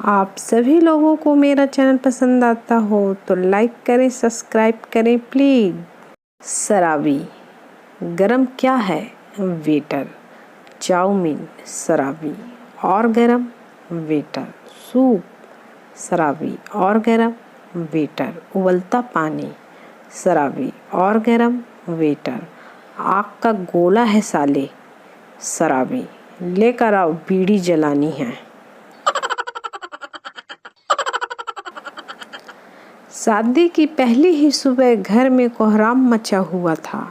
आप सभी लोगों को मेरा चैनल पसंद आता हो तो लाइक करें, सब्सक्राइब करें प्लीज़। शराबी गरम क्या है वेटर, चाउमीन शराबी और गरम वेटर, सूप शराबी और गरम वेटर, उबलता पानी शराबी और गरम वेटर, आग का गोला है साले शराबी, लेकर आओ बीड़ी जलानी है। शादी की पहली ही सुबह घर में कोहराम मचा हुआ था।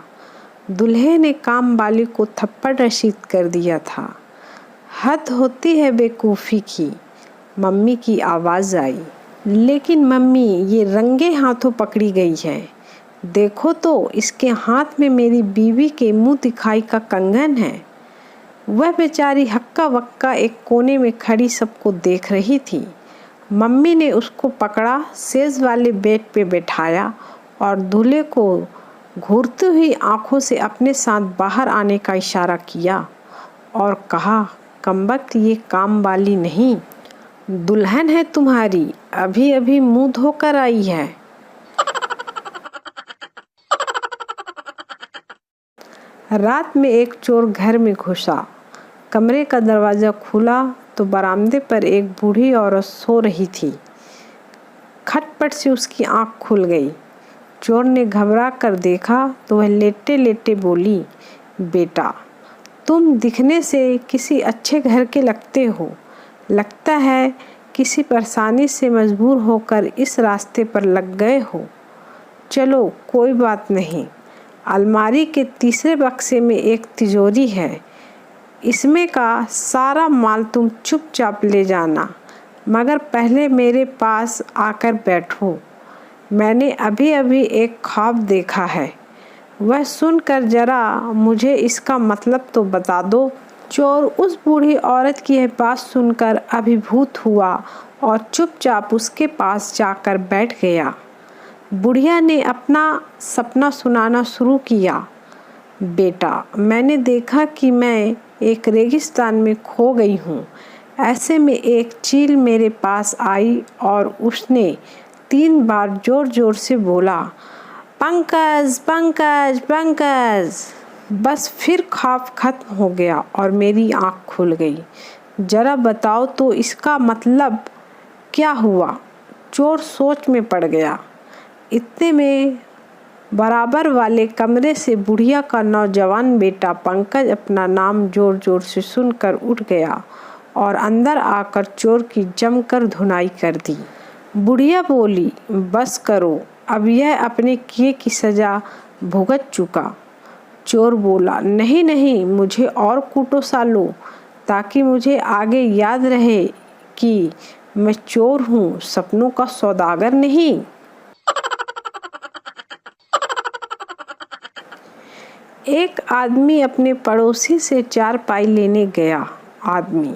दूल्हे ने काम वाली को थप्पड़ रसीद कर दिया था। हद होती है बेवकूफ़ी की, मम्मी की आवाज़ आई। लेकिन मम्मी, ये रंगे हाथों पकड़ी गई है। देखो तो इसके हाथ में मेरी बीवी के मुंह दिखाई का कंगन है। वह बेचारी हक्का बक्का एक कोने में खड़ी सबको देख रही थी। मम्मी ने उसको पकड़ा, सेज वाले बेड पे बैठाया और दूल्हे को घूरती हुई आंखों से अपने साथ बाहर आने का इशारा किया और कहा, कमबख्त, ये काम वाली नहीं, दुल्हन है तुम्हारी, अभी अभी मुंह धोकर आई है। रात में एक चोर घर में घुसा। कमरे का दरवाज़ा खुला तो बरामदे पर एक बूढ़ी औरत सो रही थी। खटपट से उसकी आंख खुल गई। चोर ने घबरा कर देखा तो वह लेटे लेटे बोली, बेटा, तुम दिखने से किसी अच्छे घर के लगते हो। लगता है किसी परेशानी से मजबूर होकर इस रास्ते पर लग गए हो। चलो कोई बात नहीं, अलमारी के तीसरे बक्से में एक तिजोरी है, इसमें का सारा माल तुम चुपचाप ले जाना, मगर पहले मेरे पास आकर बैठो। मैंने अभी अभी एक ख्वाब देखा है, वह सुनकर जरा मुझे इसका मतलब तो बता दो। चोर उस बूढ़ी औरत की यह बात सुनकर अभिभूत हुआ और चुपचाप उसके पास जाकर बैठ गया। बुढ़िया ने अपना सपना सुनाना शुरू किया। बेटा, मैंने देखा कि मैं एक रेगिस्तान में खो गई हूँ। ऐसे में एक चील मेरे पास आई और उसने 3 बार जोर जोर से बोला, पंकज पंकज पंकज। बस फिर ख्वाब खत्म हो गया और मेरी आँख खुल गई। जरा बताओ तो इसका मतलब क्या हुआ? चोर सोच में पड़ गया। इतने में बराबर वाले कमरे से बुढ़िया का नौजवान बेटा पंकज अपना नाम जोर जोर से सुनकर उठ गया और अंदर आकर चोर की जमकर धुनाई कर दी। बुढ़िया बोली, बस करो, अब यह अपने किए की सजा भुगत चुका। चोर बोला, नहीं नहीं, मुझे और कूटो सालो, ताकि मुझे आगे याद रहे कि मैं चोर हूँ, सपनों का सौदागर नहीं। एक आदमी अपने पड़ोसी से 4 पाई लेने गया। आदमी,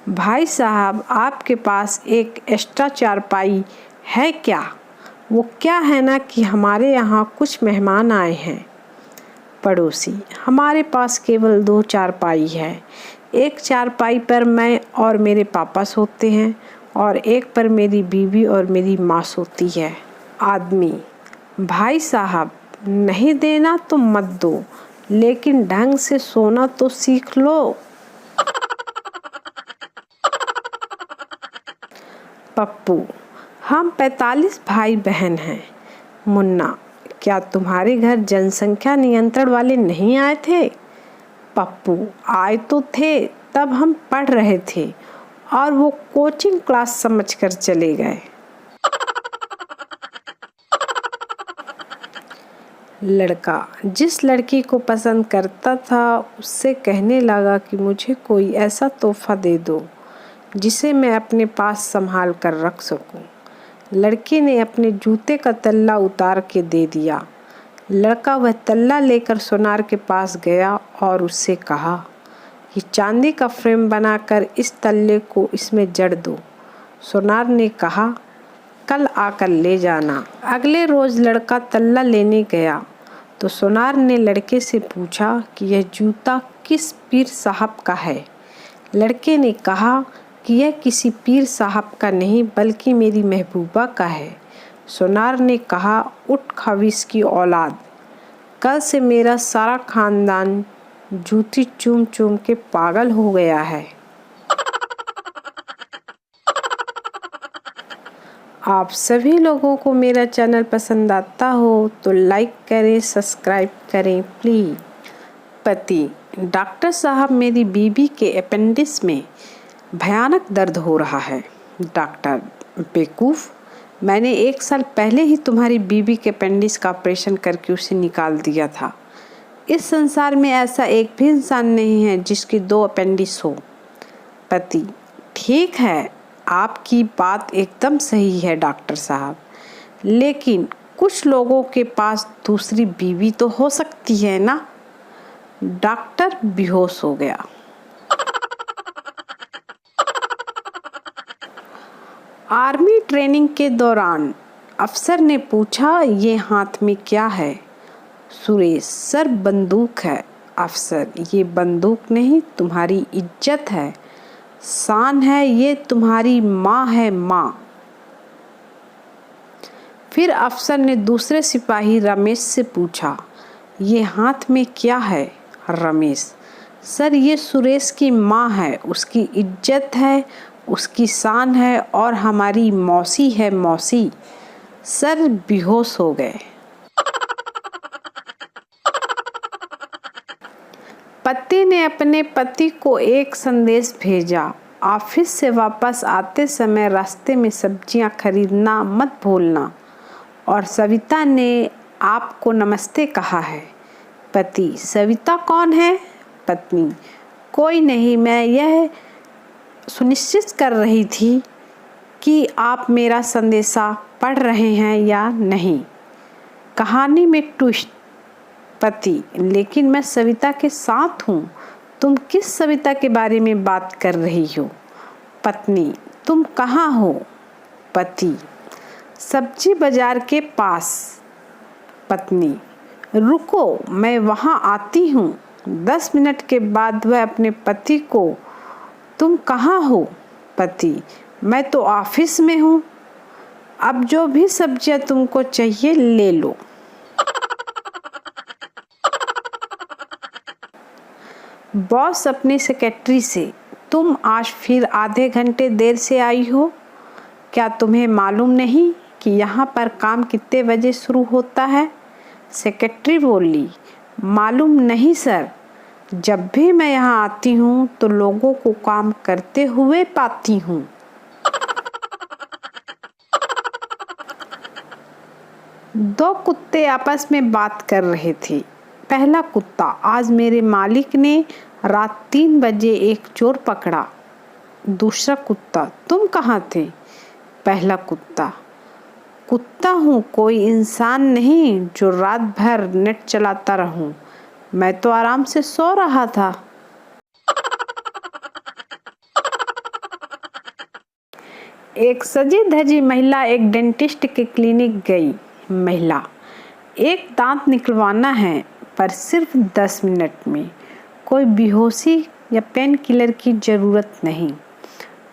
भाई साहब, आपके पास एक एक्स्ट्रा 4 पाई है क्या? वो क्या है ना कि हमारे यहाँ कुछ मेहमान आए हैं। पड़ोसी, हमारे पास केवल 2 4 पाई है। एक 4 पाई पर मैं और मेरे पापा सोते हैं और एक पर मेरी बीवी और मेरी माँ सोती है। आदमी, भाई साहब, नहीं देना तो मत दो, लेकिन ढंग से सोना तो सीख लो। पप्पू, हम 45 भाई बहन हैं। मुन्ना, क्या तुम्हारे घर जनसंख्या नियंत्रण वाले नहीं आए थे? पप्पू, आए तो थे, तब हम पढ़ रहे थे और वो कोचिंग क्लास समझकर चले गए। लड़का जिस लड़की को पसंद करता था उससे कहने लगा कि मुझे कोई ऐसा तोहफा दे दो जिसे मैं अपने पास संभाल कर रख सकूं। लड़की ने अपने जूते का तल्ला उतार के दे दिया। लड़का वह तल्ला लेकर सोनार के पास गया और उससे कहा कि चांदी का फ्रेम बनाकर इस तल्ले को इसमें जड़ दो। सोनार ने कहा, कल आकर ले जाना। अगले रोज लड़का तल्ला लेने गया तो सोनार ने लड़के से पूछा कि यह जूता किस पीर साहब का है। लड़के ने कहा कि यह किसी पीर साहब का नहीं बल्कि मेरी महबूबा का है। सोनार ने कहा, उठ खबीस की औलाद, कल से मेरा सारा खानदान जूती चूम चूम के पागल हो गया है। आप सभी लोगों को मेरा चैनल पसंद आता हो तो लाइक करें, सब्सक्राइब करें प्लीज। पति, डॉक्टर साहब मेरी बीबी के अपेंडिक्स में भयानक दर्द हो रहा है। डॉक्टर, बेवकूफ़, मैंने 1 साल पहले ही तुम्हारी बीबी के अपेंडिक्स का ऑपरेशन करके उसे निकाल दिया था। इस संसार में ऐसा एक भी इंसान नहीं है जिसकी 2 अपेंडिक्स हो। पति, ठीक है, आपकी बात एकदम सही है डॉक्टर साहब, लेकिन कुछ लोगों के पास दूसरी बीवी तो हो सकती है ना। डॉक्टर बेहोश हो गया। आर्मी ट्रेनिंग के दौरान अफसर ने पूछा, ये हाथ में क्या है? सुरेश, सर बंदूक है। अफसर, ये बंदूक नहीं, तुम्हारी इज्जत है, शान है, ये तुम्हारी माँ है, माँ। फिर अफसर ने दूसरे सिपाही रमेश से पूछा, ये हाथ में क्या है? रमेश, सर ये सुरेश की माँ है, उसकी इज्जत है, उसकी शान है और हमारी मौसी है, मौसी। सर बेहोश हो गए। पति ने अपने पति को एक संदेश भेजा, ऑफिस से वापस आते समय रास्ते में सब्जियां खरीदना मत भूलना। और सविता ने आपको नमस्ते कहा है। पति, सविता कौन है? पत्नी, कोई नहीं, मैं यह सुनिश्चित कर रही थी कि आप मेरा संदेशा पढ़ रहे हैं या नहीं। कहानी में ट्विस्ट। पति, लेकिन मैं सविता के साथ हूँ, तुम किस सविता के बारे में बात कर रही हो? पत्नी, तुम कहाँ हो? पति, सब्जी बाजार के पास। पत्नी, रुको, मैं वहाँ आती हूँ। 10 मिनट के बाद वह अपने पति को, तुम कहाँ हो? पति, मैं तो ऑफिस में हूँ, अब जो भी सब्जियाँ तुमको चाहिए ले लो। बॉस अपनी सेक्रेटरी से, तुम आज फिर आधे घंटे देर से आई हो, क्या तुम्हें मालूम नहीं कि यहाँ पर काम कितने बजे शुरू होता है? सेक्रेटरी बोली, मालूम नहीं सर, जब भी मैं यहाँ आती हूँ तो लोगों को काम करते हुए पाती हूँ। दो कुत्ते आपस में बात कर रहे थे। पहला कुत्ता, आज मेरे मालिक ने रात 3 बजे एक चोर पकड़ा। दूसरा कुत्ता, तुम कहाँ थे? पहला कुत्ता, कुत्ता हूँ, कोई इंसान नहीं जो रात भर नेट चलाता रहूं, मैं तो आराम से सो रहा था। एक सजी धजी महिला एक डेंटिस्ट के क्लिनिक गई। महिला, एक दांत निकलवाना है पर सिर्फ 10 मिनट में, कोई बेहोशी या पेन किलर की ज़रूरत नहीं,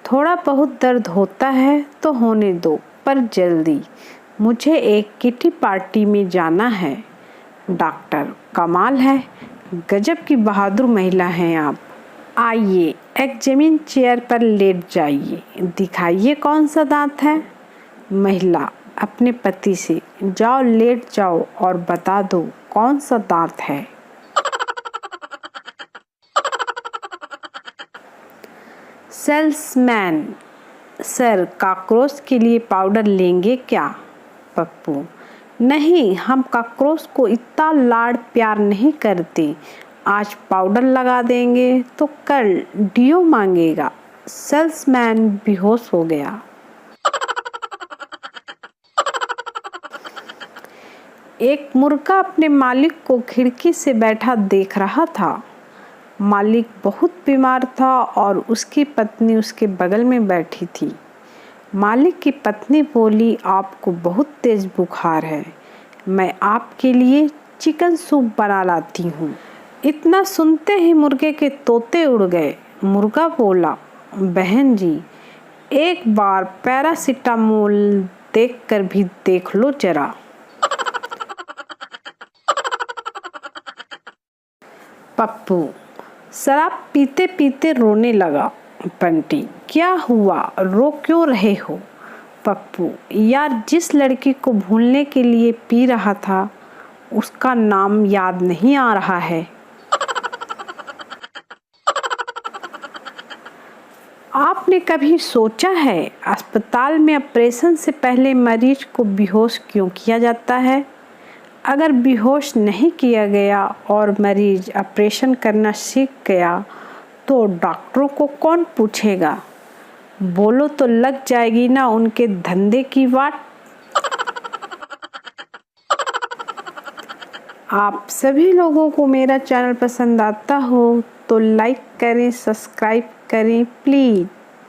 थोड़ा बहुत दर्द होता है तो होने दो पर जल्दी, मुझे एक किटी पार्टी में जाना है। डॉक्टर, कमाल है, गजब की बहादुर महिला हैं आप। आइए एक जमीन चेयर पर लेट जाइए, दिखाइए कौन सा दांत है। महिला अपने पति से, जाओ लेट जाओ और बता दो कौन सा दांत है। सेल्समैन, सर कॉकरोच के लिए पाउडर लेंगे क्या? पप्पू, नहीं, हम कॉकरोच को इतना लाड प्यार नहीं करते, आज पाउडर लगा देंगे तो कल डियो मांगेगा। सेल्समैन बेहोश हो गया। एक मुर्गा अपने मालिक को खिड़की से बैठा देख रहा था। मालिक बहुत बीमार था और उसकी पत्नी उसके बगल में बैठी थी। मालिक की पत्नी बोली, आपको बहुत तेज बुखार है, मैं आपके लिए चिकन सूप बना लाती हूँ। इतना सुनते ही मुर्गे के तोते उड़ गए। मुर्गा बोला, बहन जी, एक बार पैरासिटामोल देखकर भी देख लो जरा। पप्पू शराब पीते पीते रोने लगा। बंटी, क्या हुआ, रो क्यों रहे हो? पप्पू, यार जिस लड़की को भूलने के लिए पी रहा था उसका नाम याद नहीं आ रहा है। आपने कभी सोचा है अस्पताल में ऑपरेशन से पहले मरीज को बेहोश क्यों किया जाता है? अगर बेहोश नहीं किया गया और मरीज ऑपरेशन करना सीख गया तो डॉक्टरों को कौन पूछेगा? बोलो तो लग जाएगी ना उनके धंधे की वाट। आप सभी लोगों को मेरा चैनल पसंद आता हो तो लाइक करें, सब्सक्राइब करें प्लीज़।